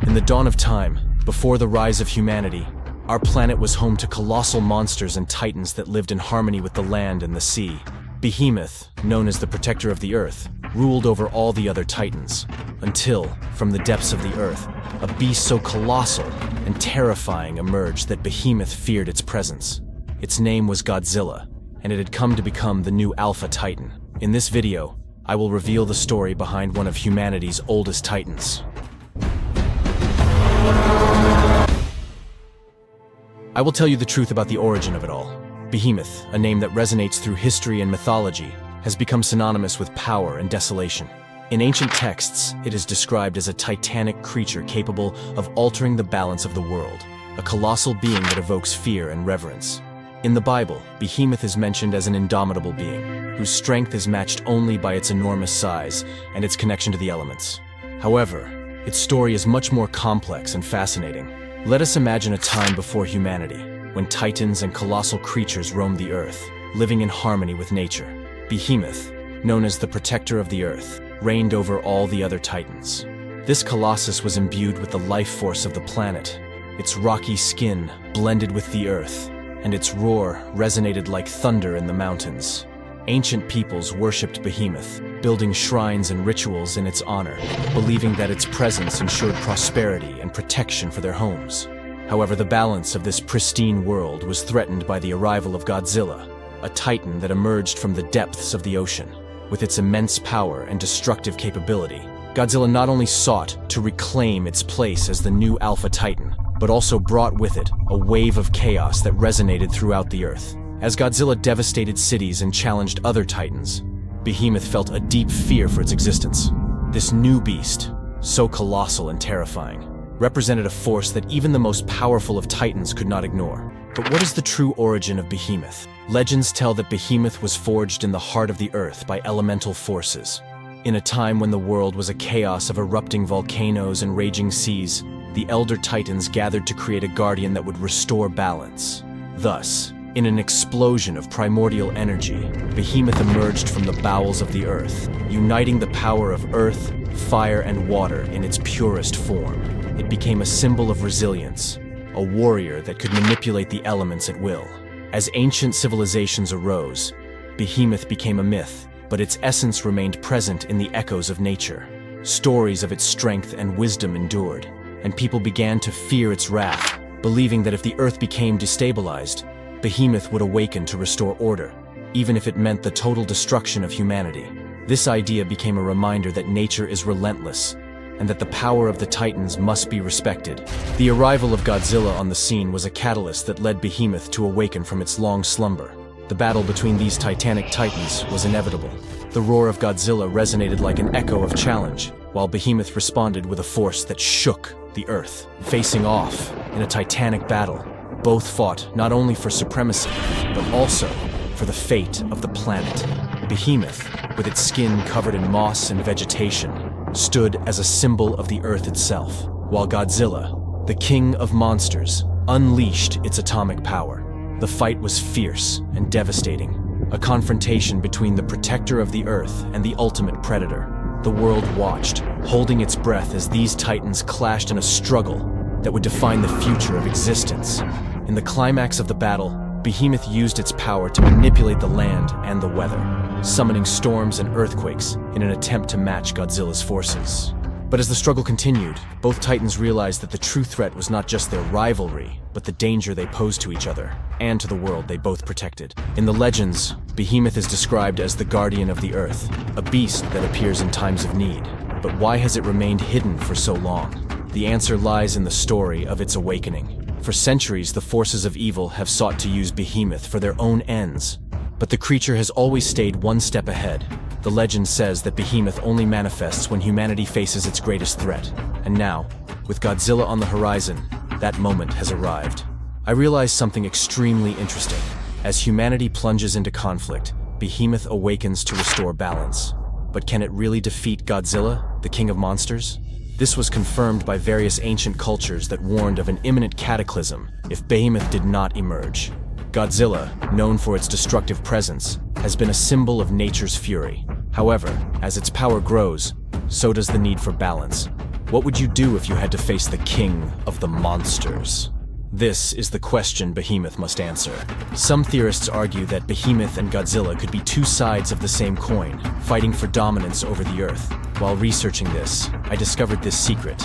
In the dawn of time, before the rise of humanity, our planet was home to colossal monsters and titans that lived in harmony with the land and the sea. Behemoth, known as the protector of the earth, ruled over all the other titans, until, from the depths of the earth, a beast so colossal and terrifying emerged that Behemoth feared its presence. Its name was Godzilla, and it had come to become the new Alpha Titan. In this video, I will reveal the story behind one of humanity's oldest titans. I will tell you the truth about the origin of it all. Behemoth, a name that resonates through history and mythology, has become synonymous with power and desolation. In ancient texts, it is described as a titanic creature capable of altering the balance of the world, a colossal being that evokes fear and reverence. In the Bible, Behemoth is mentioned as an indomitable being, whose strength is matched only by its enormous size and its connection to the elements. However, its story is much more complex and fascinating. Let us imagine a time before humanity, when titans and colossal creatures roamed the earth, living in harmony with nature. Behemoth, known as the protector of the earth, reigned over all the other titans. This colossus was imbued with the life force of the planet. Its rocky skin blended with the earth, and its roar resonated like thunder in the mountains. Ancient peoples worshipped Behemoth, building shrines and rituals in its honor, believing that its presence ensured prosperity and protection for their homes. However, the balance of this pristine world was threatened by the arrival of Godzilla, a titan that emerged from the depths of the ocean. With its immense power and destructive capability, Godzilla not only sought to reclaim its place as the new Alpha Titan, but also brought with it a wave of chaos that resonated throughout the earth. As Godzilla devastated cities and challenged other titans, Behemoth felt a deep fear for its existence. This new beast, so colossal and terrifying, represented a force that even the most powerful of titans could not ignore. But what is the true origin of Behemoth? Legends tell that Behemoth was forged in the heart of the earth by elemental forces. In a time when the world was a chaos of erupting volcanoes and raging seas, the elder titans gathered to create a guardian that would restore balance. Thus, in an explosion of primordial energy, Behemoth emerged from the bowels of the earth, uniting the power of earth, fire, and water in its purest form. It became a symbol of resilience, a warrior that could manipulate the elements at will. As ancient civilizations arose, Behemoth became a myth, but its essence remained present in the echoes of nature. Stories of its strength and wisdom endured, and people began to fear its wrath, believing that if the earth became destabilized, Behemoth would awaken to restore order, even if it meant the total destruction of humanity. This idea became a reminder that nature is relentless, and that the power of the titans must be respected. The arrival of Godzilla on the scene was a catalyst that led Behemoth to awaken from its long slumber. The battle between these titanic titans was inevitable. The roar of Godzilla resonated like an echo of challenge, while Behemoth responded with a force that shook the earth. Facing off in a titanic battle, both fought not only for supremacy, but also for the fate of the planet. Behemoth, with its skin covered in moss and vegetation, stood as a symbol of the earth itself, while Godzilla, the king of monsters, unleashed its atomic power. The fight was fierce and devastating, a confrontation between the protector of the earth and the ultimate predator. The world watched, holding its breath as these titans clashed in a struggle that would define the future of existence. In the climax of the battle, Behemoth used its power to manipulate the land and the weather, summoning storms and earthquakes in an attempt to match Godzilla's forces. But as the struggle continued, both titans realized that the true threat was not just their rivalry, but the danger they posed to each other, and to the world they both protected. In the legends, Behemoth is described as the guardian of the earth, a beast that appears in times of need. But why has it remained hidden for so long? The answer lies in the story of its awakening. For centuries, the forces of evil have sought to use Behemoth for their own ends, but the creature has always stayed one step ahead. The legend says that Behemoth only manifests when humanity faces its greatest threat. And now, with Godzilla on the horizon, that moment has arrived. I realize something extremely interesting. As humanity plunges into conflict, Behemoth awakens to restore balance. But can it really defeat Godzilla, the king of monsters? This was confirmed by various ancient cultures that warned of an imminent cataclysm if Behemoth did not emerge. Godzilla, known for its destructive presence, has been a symbol of nature's fury. However, as its power grows, so does the need for balance. What would you do if you had to face the king of the monsters? This is the question Behemoth must answer. Some theorists argue that Behemoth and Godzilla could be two sides of the same coin, fighting for dominance over the Earth. While researching this, I discovered this secret.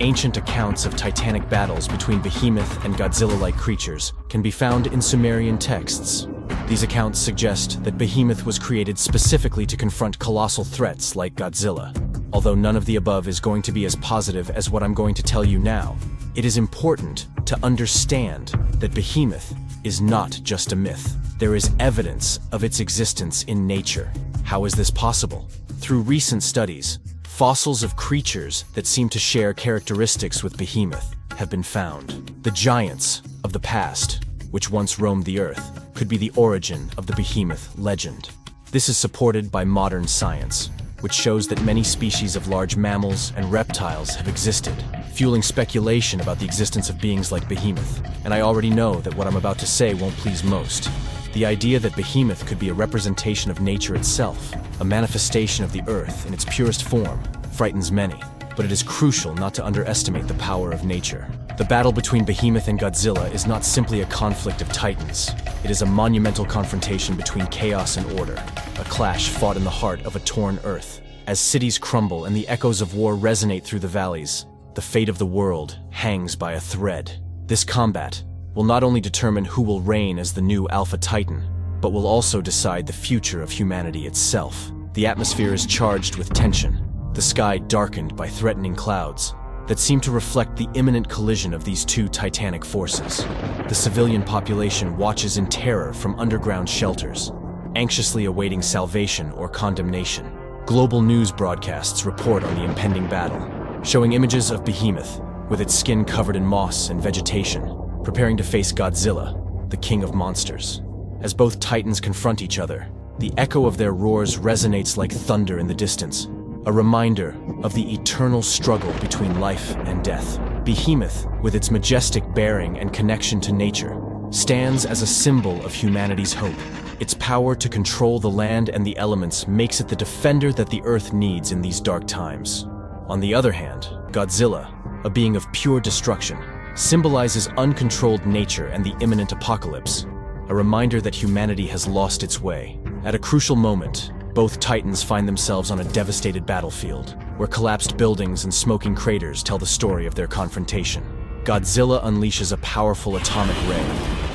Ancient accounts of titanic battles between Behemoth and Godzilla-like creatures can be found in Sumerian texts. These accounts suggest that Behemoth was created specifically to confront colossal threats like Godzilla. Although none of the above is going to be as positive as what I'm going to tell you now, it is important to understand that Behemoth is not just a myth. There is evidence of its existence in nature. How is this possible? Through recent studies, fossils of creatures that seem to share characteristics with Behemoth have been found. The giants of the past, which once roamed the Earth, could be the origin of the Behemoth legend. This is supported by modern science, which shows that many species of large mammals and reptiles have existed, fueling speculation about the existence of beings like Behemoth. And I already know that what I'm about to say won't please most. The idea that Behemoth could be a representation of nature itself, a manifestation of the Earth in its purest form, frightens many. But it is crucial not to underestimate the power of nature. The battle between Behemoth and Godzilla is not simply a conflict of titans. It is a monumental confrontation between chaos and order, a clash fought in the heart of a torn Earth. As cities crumble and the echoes of war resonate through the valleys, the fate of the world hangs by a thread. This combat will not only determine who will reign as the new Alpha Titan, but will also decide the future of humanity itself. The atmosphere is charged with tension, the sky darkened by threatening clouds that seem to reflect the imminent collision of these two titanic forces. The civilian population watches in terror from underground shelters, anxiously awaiting salvation or condemnation. Global news broadcasts report on the impending battle, showing images of Behemoth with its skin covered in moss and vegetation, preparing to face Godzilla, the king of monsters. As both titans confront each other, the echo of their roars resonates like thunder in the distance, a reminder of the eternal struggle between life and death. Behemoth, with its majestic bearing and connection to nature, stands as a symbol of humanity's hope. Its power to control the land and the elements makes it the defender that the Earth needs in these dark times. On the other hand, Godzilla, a being of pure destruction, symbolizes uncontrolled nature and the imminent apocalypse, a reminder that humanity has lost its way. At a crucial moment, both titans find themselves on a devastated battlefield, where collapsed buildings and smoking craters tell the story of their confrontation. Godzilla unleashes a powerful atomic ray,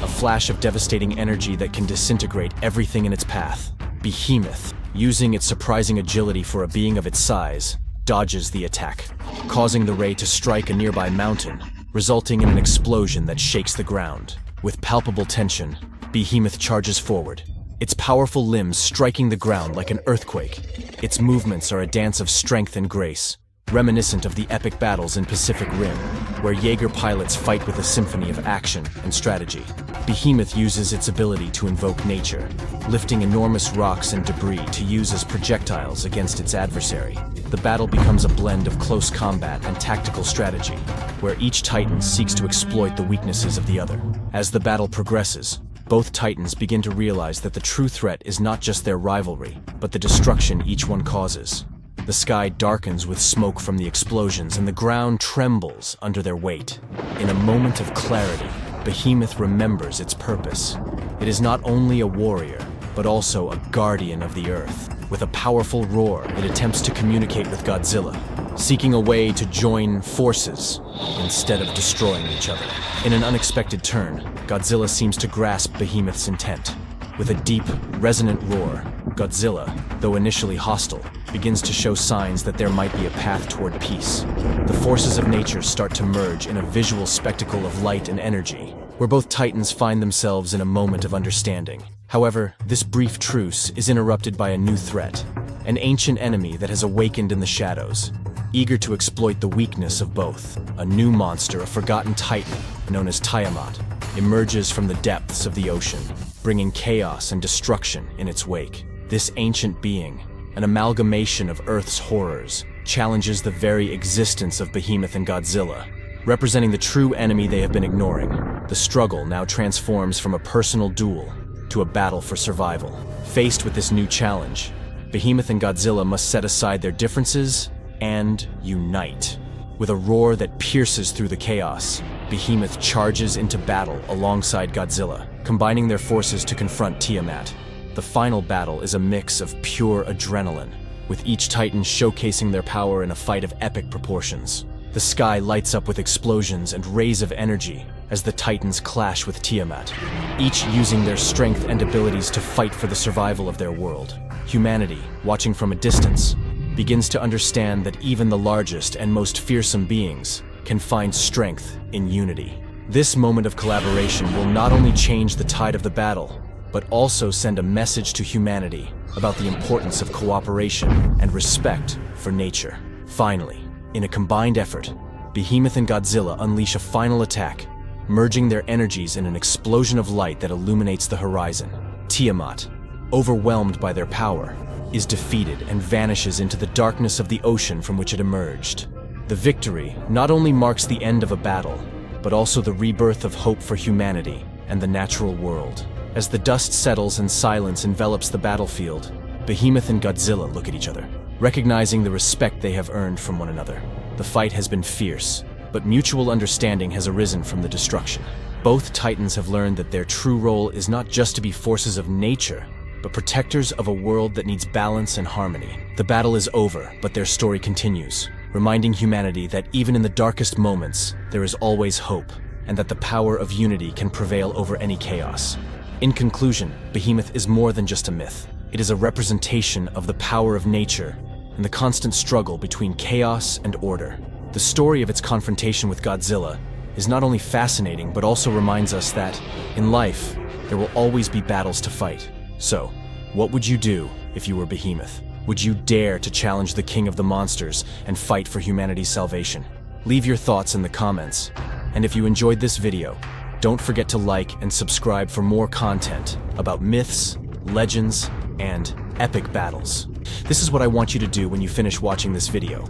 a flash of devastating energy that can disintegrate everything in its path. Behemoth, using its surprising agility for a being of its size, dodges the attack, causing the ray to strike a nearby mountain, resulting in an explosion that shakes the ground. With palpable tension, Behemoth charges forward, its powerful limbs striking the ground like an earthquake. Its movements are a dance of strength and grace, reminiscent of the epic battles in Pacific Rim, where Jaeger pilots fight with a symphony of action and strategy. Behemoth uses its ability to invoke nature, lifting enormous rocks and debris to use as projectiles against its adversary. The battle becomes a blend of close combat and tactical strategy, where each titan seeks to exploit the weaknesses of the other. As the battle progresses, both titans begin to realize that the true threat is not just their rivalry, but the destruction each one causes. The sky darkens with smoke from the explosions and the ground trembles under their weight. In a moment of clarity, Behemoth remembers its purpose. It is not only a warrior, but also a guardian of the Earth. With a powerful roar, it attempts to communicate with Godzilla, seeking a way to join forces instead of destroying each other. In an unexpected turn, Godzilla seems to grasp Behemoth's intent. With a deep, resonant roar, Godzilla, though initially hostile, begins to show signs that there might be a path toward peace. The forces of nature start to merge in a visual spectacle of light and energy, where both titans find themselves in a moment of understanding. However, this brief truce is interrupted by a new threat, an ancient enemy that has awakened in the shadows. Eager to exploit the weakness of both, a new monster, a forgotten titan, known as Tiamat, emerges from the depths of the ocean, bringing chaos and destruction in its wake. This ancient being, an amalgamation of Earth's horrors, challenges the very existence of Behemoth and Godzilla. Representing the true enemy they have been ignoring, the struggle now transforms from a personal duel to a battle for survival. Faced with this new challenge, Behemoth and Godzilla must set aside their differences and unite. With a roar that pierces through the chaos, Behemoth charges into battle alongside Godzilla, combining their forces to confront Tiamat. The final battle is a mix of pure adrenaline, with each titan showcasing their power in a fight of epic proportions. The sky lights up with explosions and rays of energy as the titans clash with Tiamat, each using their strength and abilities to fight for the survival of their world. Humanity, watching from a distance, begins to understand that even the largest and most fearsome beings can find strength in unity. This moment of collaboration will not only change the tide of the battle, but also send a message to humanity about the importance of cooperation and respect for nature. Finally, in a combined effort, Behemoth and Godzilla unleash a final attack, merging their energies in an explosion of light that illuminates the horizon. Tiamat, overwhelmed by their power, is defeated and vanishes into the darkness of the ocean from which it emerged. The victory not only marks the end of a battle, but also the rebirth of hope for humanity and the natural world. As the dust settles and silence envelops the battlefield, Behemoth and Godzilla look at each other, recognizing the respect they have earned from one another. The fight has been fierce, but mutual understanding has arisen from the destruction. Both titans have learned that their true role is not just to be forces of nature, but protectors of a world that needs balance and harmony. The battle is over, but their story continues, reminding humanity that even in the darkest moments, there is always hope, and that the power of unity can prevail over any chaos. In conclusion, Behemoth is more than just a myth. It is a representation of the power of nature and the constant struggle between chaos and order. The story of its confrontation with Godzilla is not only fascinating, but also reminds us that, in life, there will always be battles to fight. So, what would you do if you were Behemoth? Would you dare to challenge the king of the monsters and fight for humanity's salvation? Leave your thoughts in the comments. And if you enjoyed this video, don't forget to like and subscribe for more content about myths, legends, and epic battles. This is what I want you to do when you finish watching this video.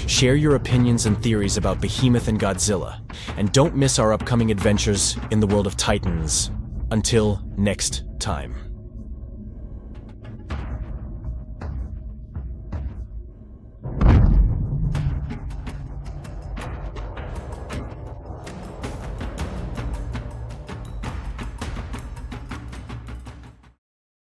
Share your opinions and theories about Behemoth and Godzilla, and don't miss our upcoming adventures in the world of Titans. Until next time.